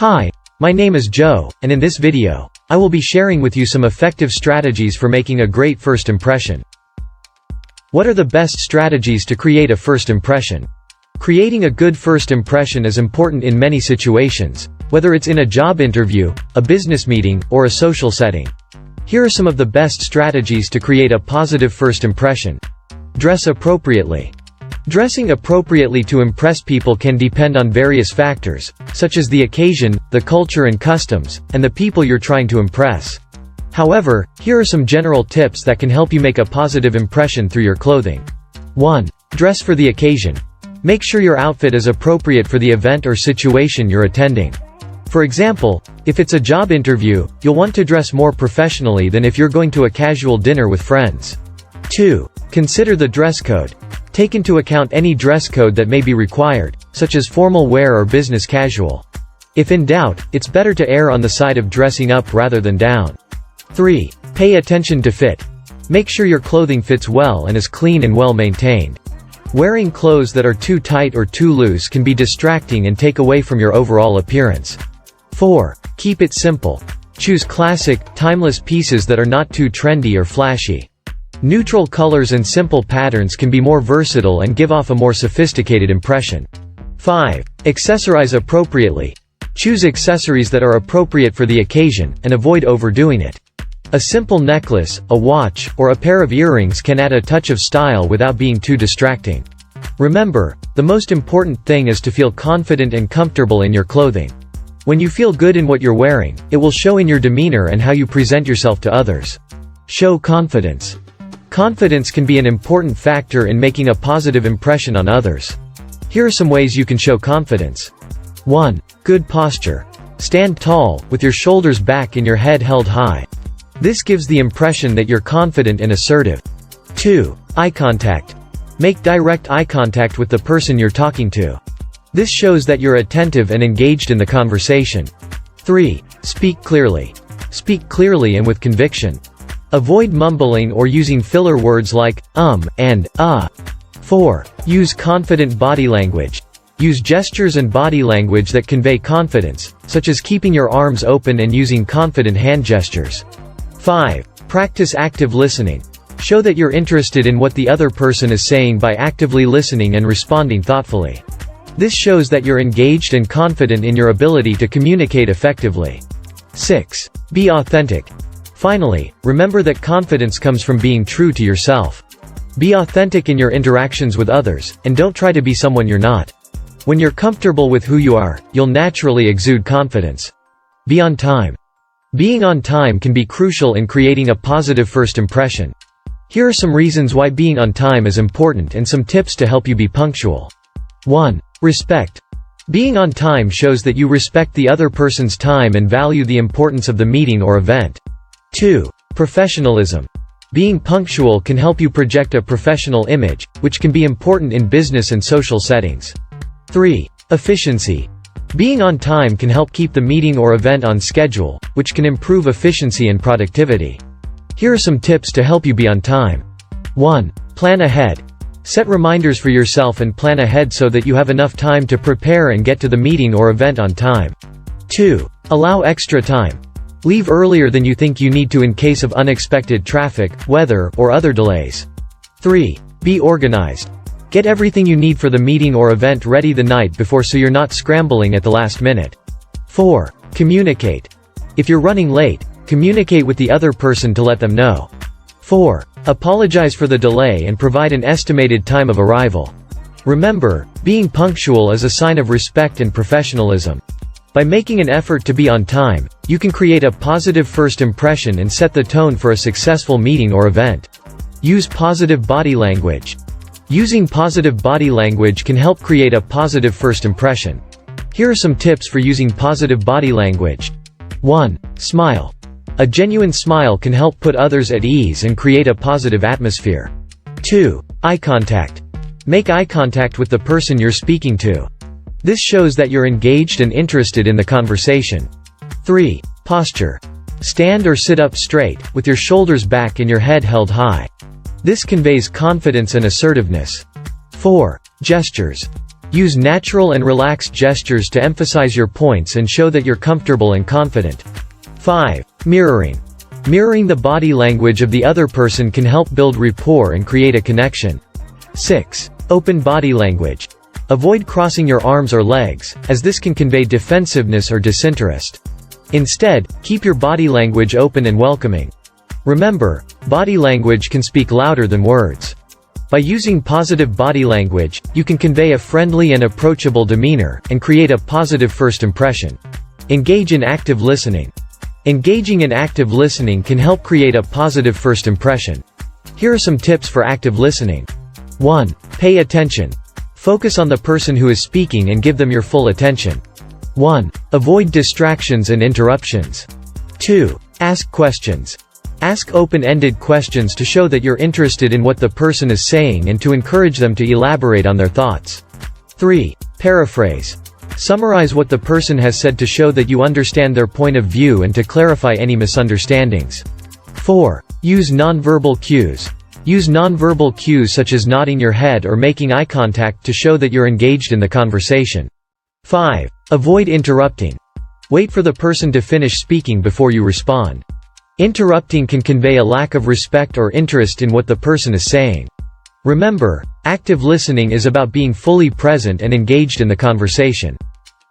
Hi, my name is Joe, and in this video, I will be sharing with you some effective strategies for making a great first impression. What are the best strategies to create a first impression? Creating a good first impression is important in many situations, whether it's in a job interview, a business meeting, or a social setting. Here are some of the best strategies to create a positive first impression. Dress appropriately. Dressing appropriately to impress people can depend on various factors, such as the occasion, the culture and customs, and the people you're trying to impress. However, here are some general tips that can help you make a positive impression through your clothing. 1. Dress for the occasion. Make sure your outfit is appropriate for the event or situation you're attending. For example, if it's a job interview, you'll want to dress more professionally than if you're going to a casual dinner with friends. 2. Consider the dress code. Take into account any dress code that may be required, such as formal wear or business casual. If in doubt, it's better to err on the side of dressing up rather than down. 3. Pay attention to fit. Make sure your clothing fits well and is clean and well maintained. Wearing clothes that are too tight or too loose can be distracting and take away from your overall appearance. 4. Keep it simple. Choose classic, timeless pieces that are not too trendy or flashy. Neutral colors and simple patterns can be more versatile and give off a more sophisticated impression. 5. Accessorize appropriately. Choose accessories that are appropriate for the occasion, and avoid overdoing it. A simple necklace, a watch, or a pair of earrings can add a touch of style without being too distracting. Remember, the most important thing is to feel confident and comfortable in your clothing. When you feel good in what you're wearing, it will show in your demeanor and how you present yourself to others. Show confidence. Confidence can be an important factor in making a positive impression on others. Here are some ways you can show confidence. 1. Good posture. Stand tall, with your shoulders back and your head held high. This gives the impression that you're confident and assertive. 2. Eye contact. Make direct eye contact with the person you're talking to. This shows that you're attentive and engaged in the conversation. 3. Speak clearly. Speak clearly and with conviction. Avoid mumbling or using filler words like and 4. Use confident body language. Use gestures and body language that convey confidence, such as keeping your arms open and using confident hand gestures. 5. Practice active listening. Show that you're interested in what the other person is saying by actively listening and responding thoughtfully. This shows that you're engaged and confident in your ability to communicate effectively. 6. Be authentic. Finally, remember that confidence comes from being true to yourself. Be authentic in your interactions with others, and don't try to be someone you're not. When you're comfortable with who you are, you'll naturally exude confidence. Be on time. Being on time can be crucial in creating a positive first impression. Here are some reasons why being on time is important and some tips to help you be punctual. 1. Respect. Being on time shows that you respect the other person's time and value the importance of the meeting or event. 2. Professionalism. Being punctual can help you project a professional image, which can be important in business and social settings. 3. Efficiency. Being on time can help keep the meeting or event on schedule, which can improve efficiency and productivity. Here are some tips to help you be on time. 1. Plan ahead. Set reminders for yourself and plan ahead so that you have enough time to prepare and get to the meeting or event on time. 2. Allow extra time. Leave earlier than you think you need to in case of unexpected traffic, weather, or other delays. 3. Be organized. Get everything you need for the meeting or event ready the night before so you're not scrambling at the last minute. 4. Communicate. If you're running late, communicate with the other person to let them know. 4. Apologize for the delay and provide an estimated time of arrival. Remember, being punctual is a sign of respect and professionalism. By making an effort to be on time, you can create a positive first impression and set the tone for a successful meeting or event. Use positive body language. Using positive body language can help create a positive first impression. Here are some tips for using positive body language. 1. Smile. A genuine smile can help put others at ease and create a positive atmosphere. 2. Eye contact. Make eye contact with the person you're speaking to. This shows that you're engaged and interested in the conversation. 3. Posture. Stand or sit up straight, with your shoulders back and your head held high. This conveys confidence and assertiveness. 4. Gestures. Use natural and relaxed gestures to emphasize your points and show that you're comfortable and confident. 5. Mirroring. Mirroring the body language of the other person can help build rapport and create a connection. 6. Open body language. Avoid crossing your arms or legs, as this can convey defensiveness or disinterest. Instead, keep your body language open and welcoming. Remember, body language can speak louder than words. By using positive body language, you can convey a friendly and approachable demeanor, and create a positive first impression. Engage in active listening. Engaging in active listening can help create a positive first impression. Here are some tips for active listening. 1. Pay attention. Focus on the person who is speaking and give them your full attention. 1. Avoid distractions and interruptions. 2. Ask questions. Ask open-ended questions to show that you're interested in what the person is saying and to encourage them to elaborate on their thoughts. 3. Paraphrase. Summarize what the person has said to show that you understand their point of view and to clarify any misunderstandings. 4. Use nonverbal cues. Use nonverbal cues such as nodding your head or making eye contact to show that you're engaged in the conversation. 5. Avoid interrupting. Wait for the person to finish speaking before you respond. Interrupting can convey a lack of respect or interest in what the person is saying. Remember, active listening is about being fully present and engaged in the conversation.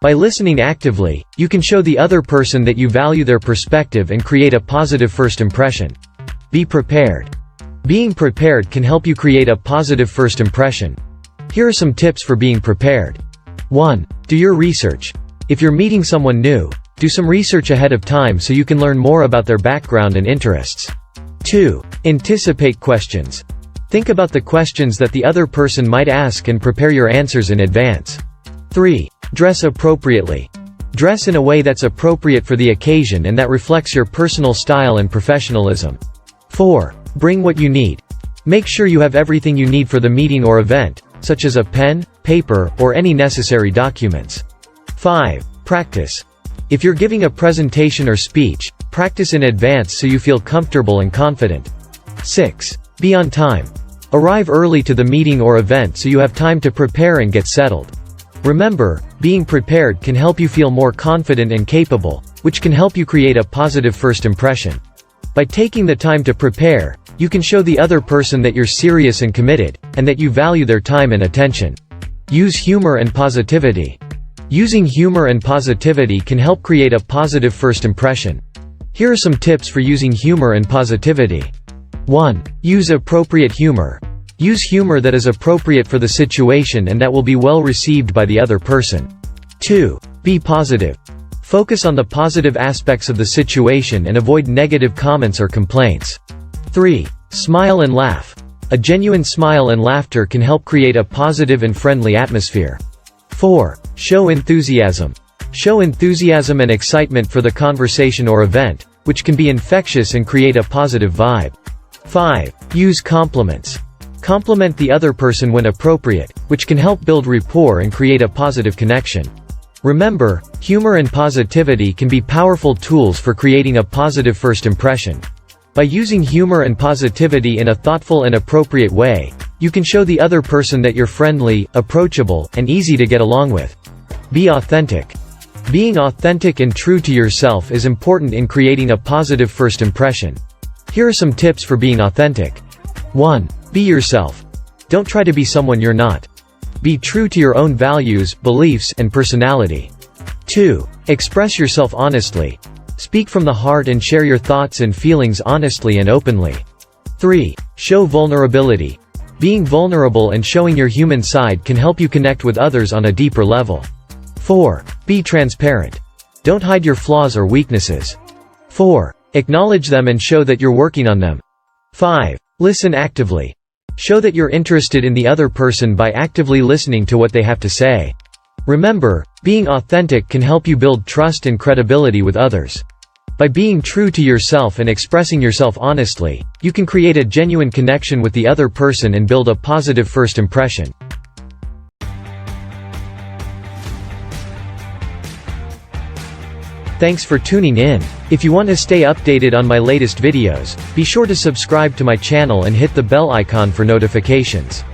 By listening actively, you can show the other person that you value their perspective and create a positive first impression. Be prepared. Being prepared can help you create a positive first impression. Here are some tips for being prepared. 1. Do your research. If you're meeting someone new, do some research ahead of time so you can learn more about their background and interests. 2. Anticipate questions. Think about the questions that the other person might ask and prepare your answers in advance. 3. Dress appropriately. Dress in a way that's appropriate for the occasion and that reflects your personal style and professionalism. 4. Bring what you need. Make sure you have everything you need for the meeting or event, such as a pen, paper, or any necessary documents. 5. Practice. If you're giving a presentation or speech, practice in advance so you feel comfortable and confident. 6. Be on time. Arrive early to the meeting or event so you have time to prepare and get settled. Remember, being prepared can help you feel more confident and capable, which can help you create a positive first impression. By taking the time to prepare, you can show the other person that you're serious and committed, and that you value their time and attention. Use humor and positivity. Using humor and positivity can help create a positive first impression. Here are some tips for using humor and positivity. 1. Use appropriate humor. Use humor that is appropriate for the situation and that will be well received by the other person. 2. Be positive. Focus on the positive aspects of the situation and avoid negative comments or complaints. 3. Smile and laugh. A genuine smile and laughter can help create a positive and friendly atmosphere. 4. Show enthusiasm. Show enthusiasm and excitement for the conversation or event, which can be infectious and create a positive vibe. 5. Use compliments. Compliment the other person when appropriate, which can help build rapport and create a positive connection. Remember, humor and positivity can be powerful tools for creating a positive first impression. By using humor and positivity in a thoughtful and appropriate way, you can show the other person that you're friendly, approachable, and easy to get along with. Be authentic. Being authentic and true to yourself is important in creating a positive first impression. Here are some tips for being authentic. 1. Be yourself. Don't try to be someone you're not. Be true to your own values, beliefs, and personality. 2. Express yourself honestly. Speak from the heart and share your thoughts and feelings honestly and openly. 3. Show vulnerability. Being vulnerable and showing your human side can help you connect with others on a deeper level. 4. Be transparent. Don't hide your flaws or weaknesses. 4. Acknowledge them and show that you're working on them. 5. Listen actively. Show that you're interested in the other person by actively listening to what they have to say. Remember, being authentic can help you build trust and credibility with others. By being true to yourself and expressing yourself honestly, you can create a genuine connection with the other person and build a positive first impression. Thanks for tuning in. If you want to stay updated on my latest videos, be sure to subscribe to my channel and hit the bell icon for notifications.